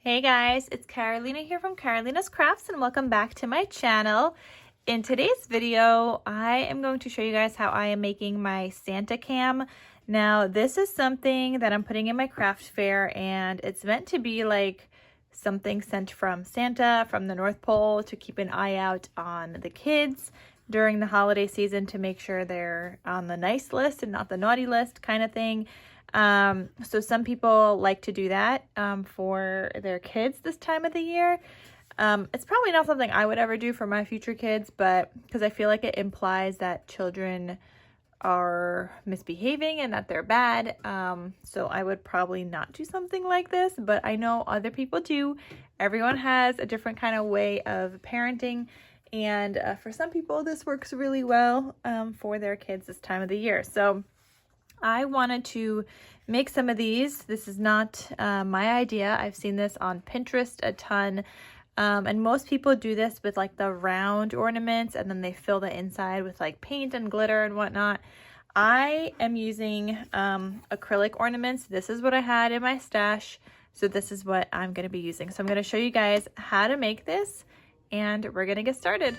Hey guys, it's Carolina here from KarolinasKrafts and welcome back to my channel. In today's video, I am going to show you guys how I am making my Santa cam. Now, this is something that I'm putting in my craft fair and it's meant to be like something sent from Santa from the North Pole to keep an eye out on the kids during the holiday season to make sure they're on the nice list and not the naughty list kind of thing. So some people like to do that for their kids this time of the year. It's probably not something I would ever do for my future kids, but because I feel like it implies that children are misbehaving and that they're bad. So I would probably not do something like this, but I know other people do. Everyone has a different kind of way of parenting. And for some people, this works really well for their kids this time of the year. So I wanted to make some of these. This is not my idea. I've seen this on Pinterest a ton. And most people do this with like the round ornaments and then they fill the inside with like paint and glitter and whatnot. I am using acrylic ornaments. This is what I had in my stash. So this is what I'm going to be using. So I'm going to show you guys how to make this and we're going to get started.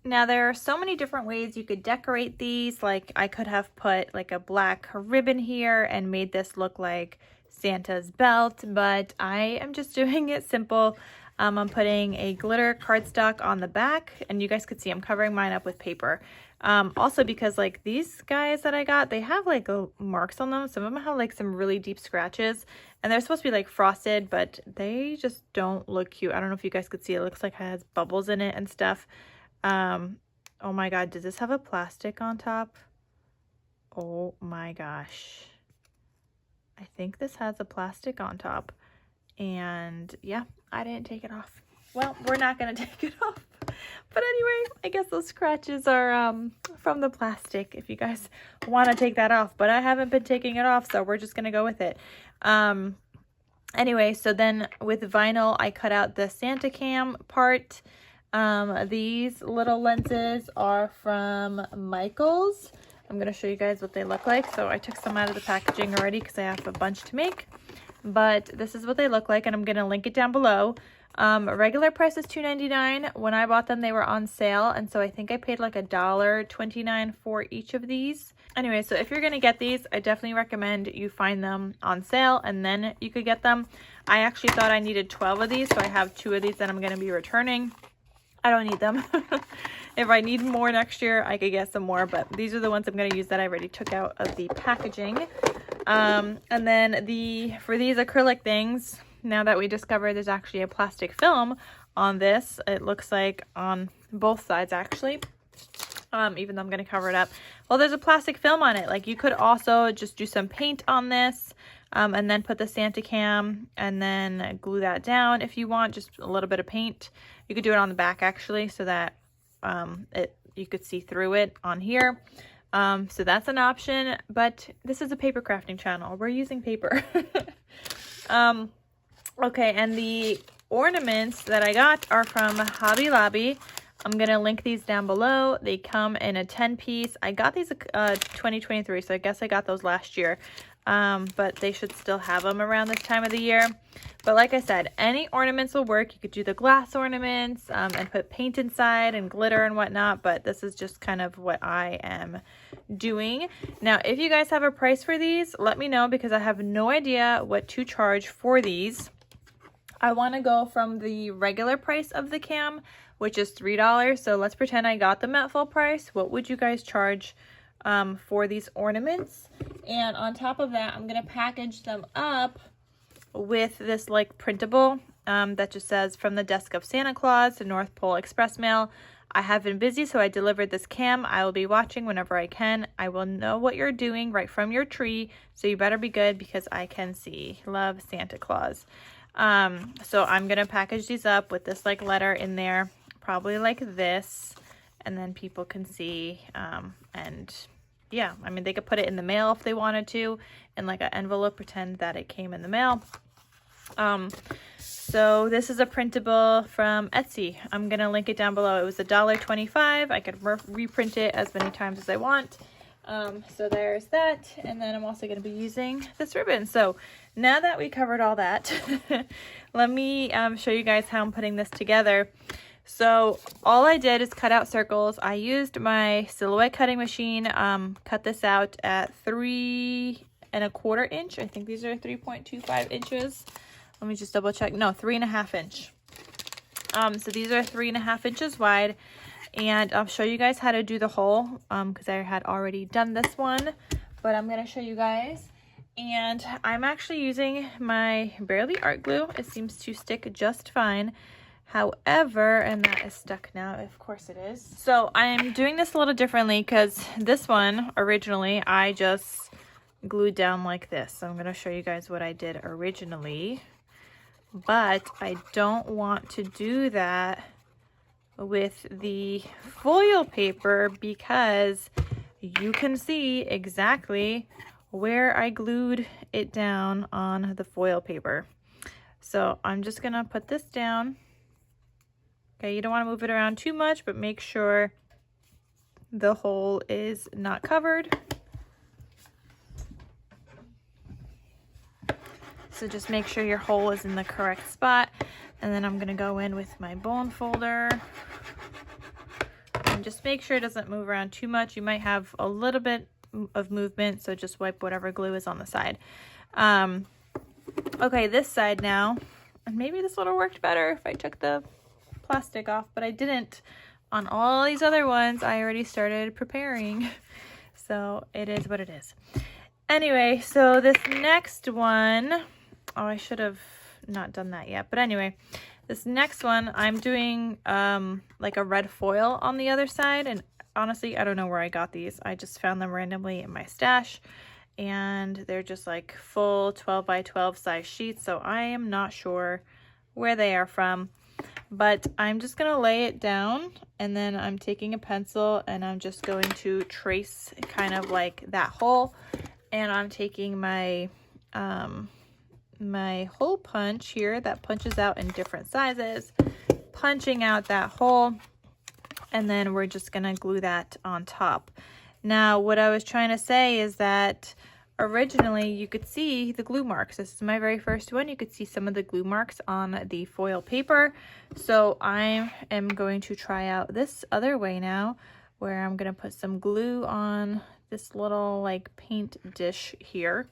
Now there are so many different ways you could decorate these. Like I could have put like a black ribbon here and made this look like Santa's belt, but I am just doing it simple. I'm putting a glitter cardstock on the back and you guys could see I'm covering mine up with paper. Also because like these guys that I got, they have like marks on them. Some of them have like some really deep scratches and they're supposed to be like frosted, but they just don't look cute. I don't know if you guys could see, it looks like it has bubbles in it and stuff. Oh my god, does this have a plastic on top? Oh my gosh. I think this has a plastic on top. And yeah, I didn't take it off. Well, we're not gonna take it off. But anyway, I guess those scratches are from the plastic if you guys want to take that off. But I haven't been taking it off, so we're just gonna go with it. Anyway, so then with vinyl, I cut out the Santa cam part. These little lenses are from Michaels. I'm going to show you guys what they look like. So I took some out of the packaging already because I have a bunch to make. But this is what they look like and I'm going to link it down below. Regular price is $2.99. When I bought them, they were on sale. And so I think I paid like $1.29 for each of these. Anyway, so if you're going to get these, I definitely recommend you find them on sale and then you could get them. I actually thought I needed 12 of these. So I have 2 of these that I'm going to be returning. I don't need them. If I need more next year, I could get some more, but these are the ones I'm going to use that I already took out of the packaging. And then for these acrylic things, now that we discovered there's actually a plastic film on this, it looks like on both sides actually, even though I'm going to cover it up. Well, there's a plastic film on it. Like you could also just do some paint on this. And then put the Santa cam and then glue that down if you want, just a little bit of paint. You could do it on the back actually so that you could see through it on here. So that's an option, but this is a paper crafting channel. We're using paper. Okay, and the ornaments that I got are from Hobby Lobby. I'm going to link these down below. They come in a 10-piece. I got these 2023, so I guess I got those last year. But they should still have them around this time of the year. But like I said, any ornaments will work. You could do the glass ornaments and put paint inside and glitter and whatnot, but this is just kind of what I am doing. Now, if you guys have a price for these, let me know because I have no idea what to charge for these. I want to go from the regular price of the cam, which is $3. So let's pretend I got them at full price. What would you guys charge for these ornaments? And on top of that, I'm going to package them up with this like printable that just says, from the desk of Santa Claus to North Pole Express Mail. I have been busy, so I delivered this cam. I will be watching whenever I can. I will know what you're doing right from your tree, so you better be good because I can see. Love, Santa Claus. So I'm going to package these up with this like letter in there, probably like this, and then people can see and yeah, I mean, they could put it in the mail if they wanted to, in like an envelope, pretend that it came in the mail. So this is a printable from Etsy. I'm gonna link it down below. It was $1.25. I could reprint it as many times as I want. So there's that, and then I'm also going to be using this ribbon. So now that we covered all that, let me show you guys how I'm putting this together. So all I did is cut out circles. I used my silhouette cutting machine, cut this out at 3¼ inch. I think these are 3.25 inches. Let me just double check. No, 3½ inch. So these are 3½ inches wide. And I'll show you guys how to do the hole because I had already done this one, but I'm going to show you guys. And I'm actually using my Barely Art glue. It seems to stick just fine. However, and that is stuck now, of course it is. So I'm doing this a little differently because this one originally I just glued down like this. So I'm going to show you guys what I did originally, but I don't want to do that with the foil paper because you can see exactly where I glued it down on the foil paper. So I'm just gonna put this down. Okay, you don't want to move it around too much, but make sure the hole is not covered. So just make sure your hole is in the correct spot. And then I'm gonna go in with my bone folder and just make sure it doesn't move around too much. You might have a little bit of movement, so just wipe whatever glue is on the side. Okay, this side now, and maybe this would have worked better if I took the plastic off, but I didn't. On all these other ones, I already started preparing. So it is what it is. Anyway, so this next one, oh, I should have not done that yet, but anyway, this next one I'm doing like a red foil on the other side, and honestly I don't know where I got these. I just found them randomly in my stash, and they're just like full 12 by 12 size sheets, so I am not sure where they are from, but I'm just gonna lay it down, and then I'm taking a pencil and I'm just going to trace kind of like that hole, and I'm taking my my hole punch here that punches out in different sizes, punching out that hole, and then we're just gonna glue that on top. Now what I was trying to say is that originally you could see the glue marks. This is my very first one. You could see some of the glue marks on the foil paper. So I am going to try out this other way now, where I'm gonna put some glue on this little like paint dish here,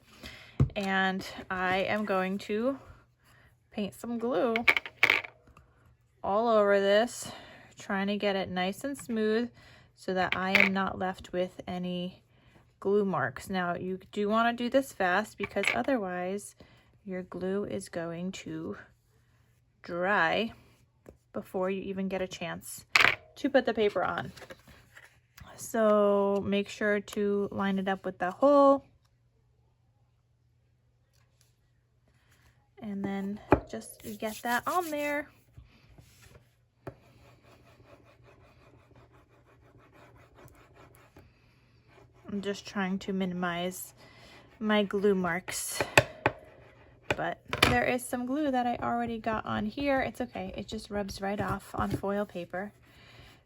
and I am going to paint some glue all over this, trying to get it nice and smooth so that I am not left with any glue marks. Now you do want to do this fast because otherwise your glue is going to dry before you even get a chance to put the paper on. So make sure to line it up with the hole, and then just get that on there. I'm just trying to minimize my glue marks, but there is some glue that I already got on here. It's okay, it just rubs right off on foil paper,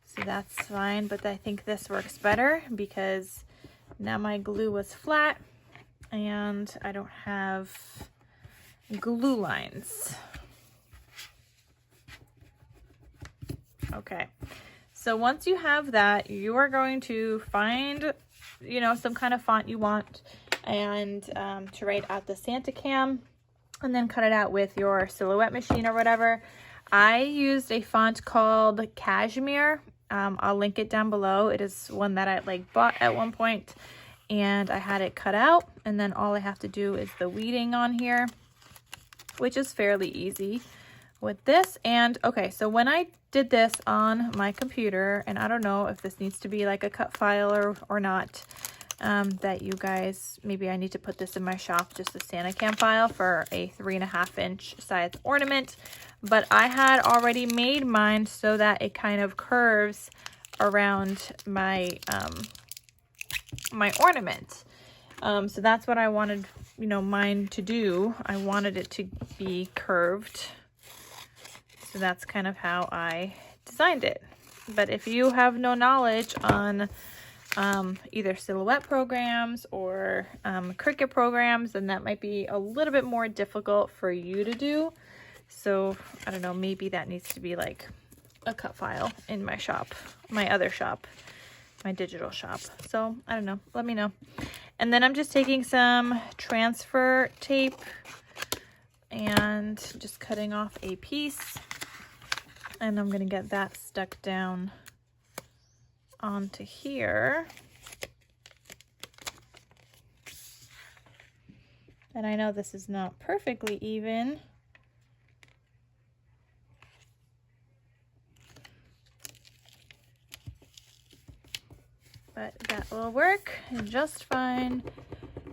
so that's fine. But I think this works better because now my glue was flat and I don't have glue lines. Okay, so once you have that, you are going to find, you know, some kind of font you want, and to write out the Santa Cam, and then cut it out with your silhouette machine or whatever. I used a font called Cashmere. I'll link it down below. It is one that I like bought at one point, and I had it cut out, and then all I have to do is the weeding on here, which is fairly easy with this. And okay, so when I did this on my computer, and I don't know if this needs to be like a cut file or not, that you guys, maybe I need to put this in my shop, just a Santa Cam file for a 3.5 inch size ornament, but I had already made mine so that it kind of curves around my my ornament. So that's what I wanted, you know, mine to do. I wanted it to be curved. So that's kind of how I designed it. But if you have no knowledge on either silhouette programs or Cricut programs, then that might be a little bit more difficult for you to do. So I don't know, maybe that needs to be like a cut file in my shop, my other shop, my digital shop. So I don't know, let me know. And then I'm just taking some transfer tape and just cutting off a piece, and I'm gonna get that stuck down onto here. And I know this is not perfectly even, but that will work just fine.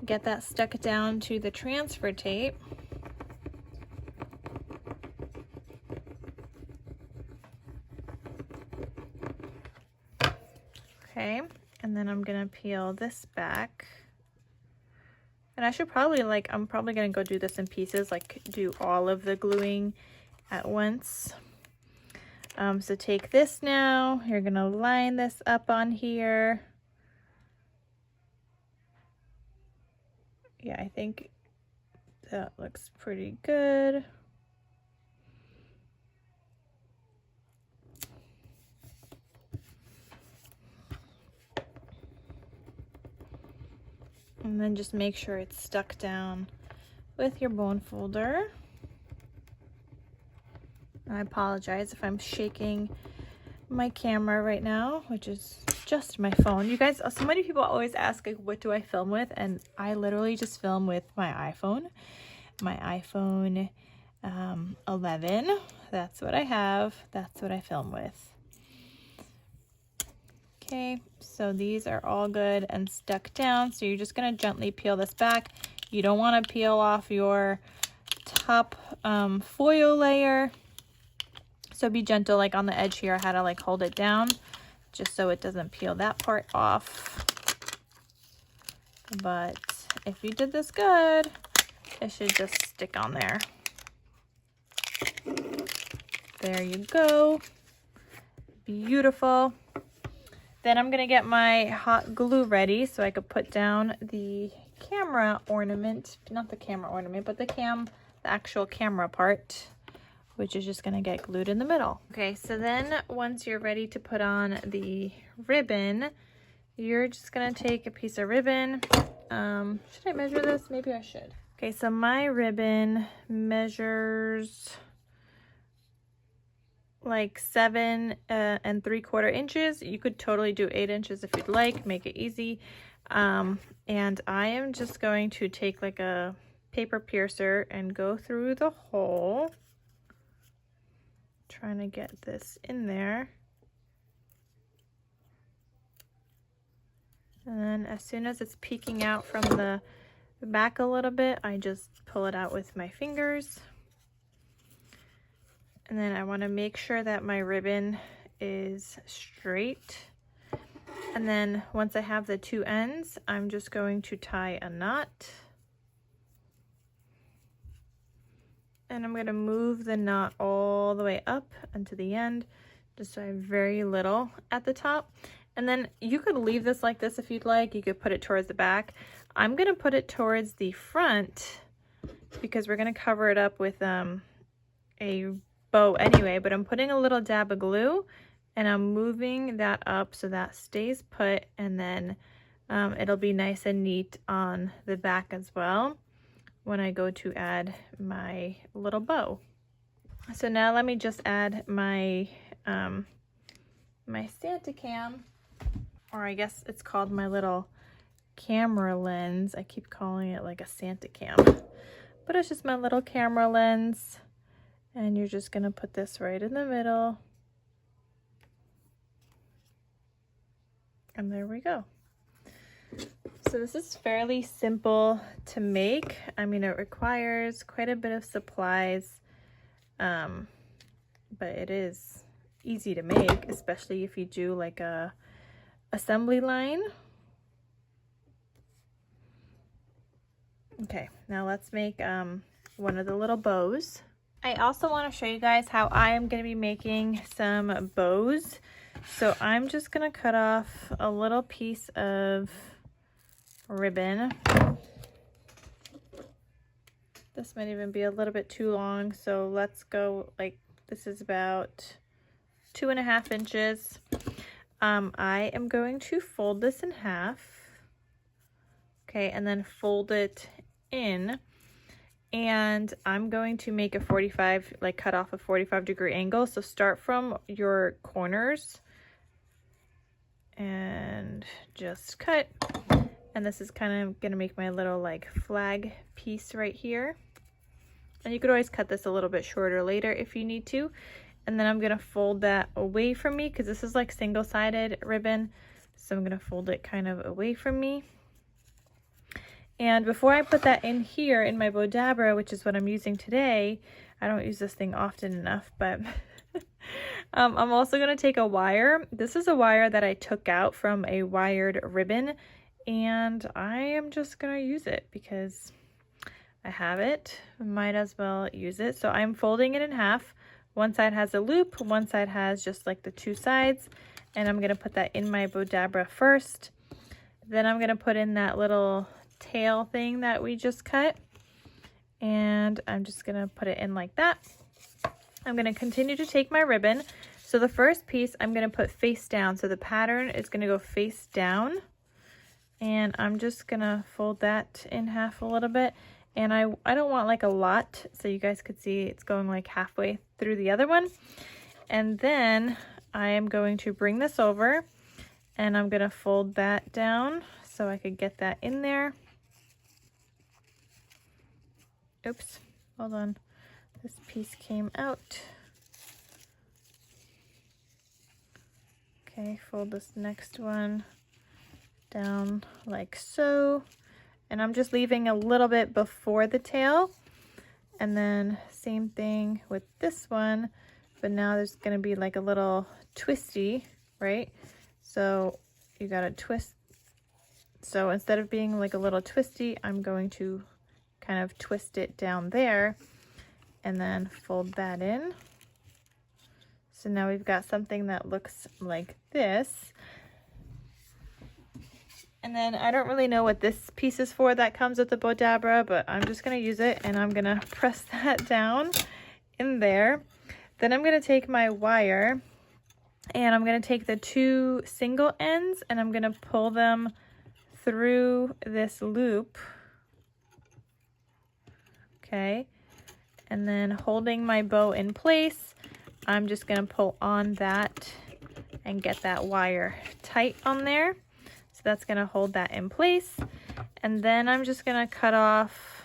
Get that stuck down to the transfer tape. Okay, and then I'm gonna peel this back. And I should probably I'm probably gonna go do this in pieces, like do all of the gluing at once. So take this now, you're gonna line this up on here. Yeah, I think that looks pretty good. And then just make sure it's stuck down with your bone folder. I apologize if I'm shaking my camera right now, which is just my phone. You guys, so many people always ask, like, what do I film with? And I literally just film with my iPhone. My iPhone 11. That's what I have. That's what I film with. Okay, so these are all good and stuck down. So you're just gonna gently peel this back. You don't want to peel off your top foil layer. So be gentle, like on the edge here. I had to like hold it down just so it doesn't peel that part off. But if you did this good, it should just stick on there. There you go. Beautiful. Then I'm gonna get my hot glue ready so I could put down the camera ornament, not the camera ornament, but the actual camera part, which is just gonna get glued in the middle. Okay, so then once you're ready to put on the ribbon, you're just gonna take a piece of ribbon. Should I measure this? Maybe I should. Okay, so my ribbon measures like 7 3/4 inches. You could totally do 8 inches if you'd like, make it easy. And I am just going to take like a paper piercer and go through the hole, trying to get this in there. And then as soon as it's peeking out from the back a little bit, I just pull it out with my fingers. And then I want to make sure that my ribbon is straight. And then once I have the two ends, I'm just going to tie a knot. And I'm going to move the knot all the way up unto the end, just so I have very little at the top. And then you could leave this like this if you'd like. You could put it towards the back. I'm going to put it towards the front because we're going to cover it up with a bow anyway, but I'm putting a little dab of glue and I'm moving that up so that stays put, and then it'll be nice and neat on the back as well when I go to add my little bow. So now let me just add my my Santa cam, or I guess it's called my little camera lens. I keep calling it like a Santa cam, but it's just my little camera lens. And you're just gonna put this right in the middle. And there we go. So this is fairly simple to make. I mean, it requires quite a bit of supplies, but it is easy to make, especially if you do like a assembly line. Okay, now let's make one of the little bows. I also want to show you guys how I am going to be making some bows. So I'm just going to cut off a little piece of ribbon. This might even be a little bit too long, so let's go, like, this is about 2.5 inches. I am going to fold this in half, okay, and then fold it in, and I'm going to make a 45, like cut off a 45-degree angle. So start from your corners and just cut. And this is kind of gonna make my little like flag piece right here. And you could always cut this a little bit shorter later if you need to. And then I'm gonna fold that away from me because this is like single-sided ribbon. So I'm gonna fold it kind of away from me. And before I put that in here in my bow dabra, which is what I'm using today, I don't use this thing often enough, but I'm also gonna take a wire. This is a wire that I took out from a wired ribbon, and I am just gonna use it because I have it. Might as well use it. So I'm folding it in half. One side has a loop, one side has just like the two sides, and I'm gonna put that in my bow dabra first. Then I'm gonna put in that little tail thing that we just cut, and I'm just gonna put it in like that. I'm gonna continue to take my ribbon. So the first piece I'm gonna put face down, so the pattern is gonna go face down, and I'm just gonna fold that in half a little bit. And I don't want like a lot, so you guys could see it's going like halfway through the other one. And then I am going to bring this over, and I'm gonna fold that down so I could get that in there. Oops, hold on. This piece came out. Okay, fold this next one down like so. And I'm just leaving a little bit before the tail. And then same thing with this one, but now there's gonna be like a little twisty, right? So you gotta twist. So instead of being like a little twisty, I'm going to kind of twist it down there and then fold that in. So now we've got something that looks like this. And then I don't really know what this piece is for that comes with the bow dabra, but I'm just gonna use it, and I'm gonna press that down in there. Then I'm gonna take my wire, and I'm gonna take the two single ends, and I'm gonna pull them through this loop. Okay, and then holding my bow in place, I'm just gonna pull on that and get that wire tight on there. So that's gonna hold that in place. And then I'm just gonna cut off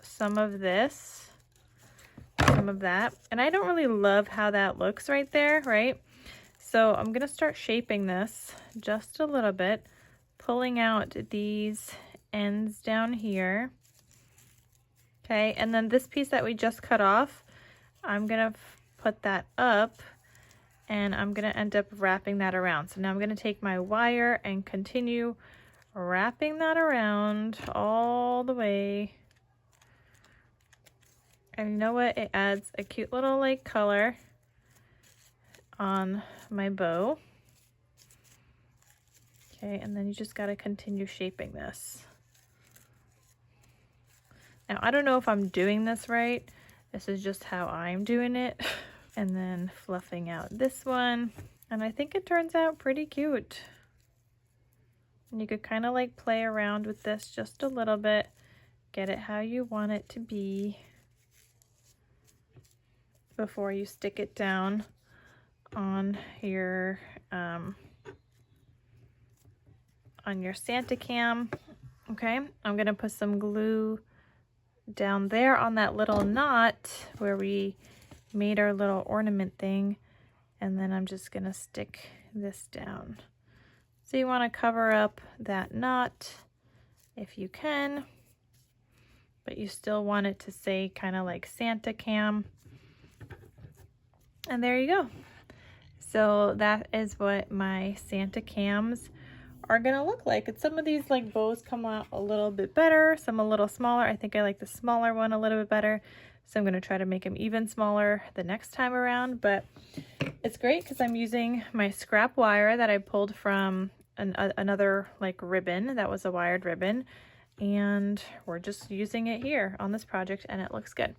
some of this, some of that. And I don't really love how that looks right there, right? So I'm gonna start shaping this just a little bit, pulling out these ends down here. Okay, and then this piece that we just cut off, I'm gonna put that up, and I'm gonna end up wrapping that around. So now I'm gonna take my wire and continue wrapping that around all the way. And you know what? It adds a cute little like color on my bow. Okay, and then you just gotta continue shaping this. Now, I don't know if I'm doing this right. This is just how I'm doing it. And then fluffing out this one. And I think it turns out pretty cute. And you could kind of like play around with this just a little bit. Get it how you want it to be before you stick it down on your Santa cam. Okay, I'm gonna put some glue down there on that little knot where we made our little ornament thing, and then I'm just gonna stick this down. So you want to cover up that knot if you can, but you still want it to say kind of like Santa cam. And there you go. So that is what my Santa cams are gonna look like. And some of these like bows come out a little bit better, some a little smaller. I think I like the smaller one a little bit better, so I'm gonna try to make them even smaller the next time around. But it's great because I'm using my scrap wire that I pulled from another like ribbon that was a wired ribbon, and we're just using it here on this project, and it looks good.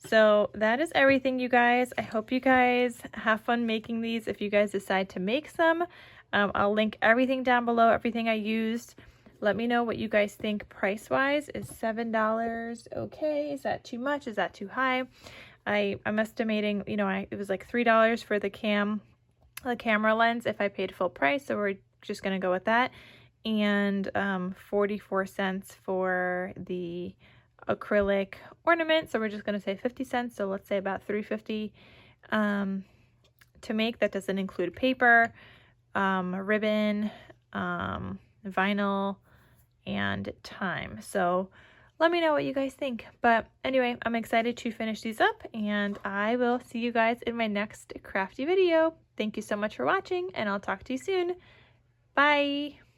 So that is everything, you guys. I hope you guys have fun making these if you guys decide to make some. I'll link everything down below, everything I used. Let me know what you guys think price-wise. Is $7 okay? Is that too much? Is that too high? I'm estimating, you know, it was like $3 for the camera lens if I paid full price, so we're just gonna go with that. And 44 cents for the acrylic ornament, so we're just gonna say 50 cents, so let's say about $3.50 to make. That doesn't include paper, ribbon, vinyl, and time. So let me know what you guys think. But anyway, I'm excited to finish these up, and I will see you guys in my next crafty video. Thank you so much for watching, and I'll talk to you soon. Bye!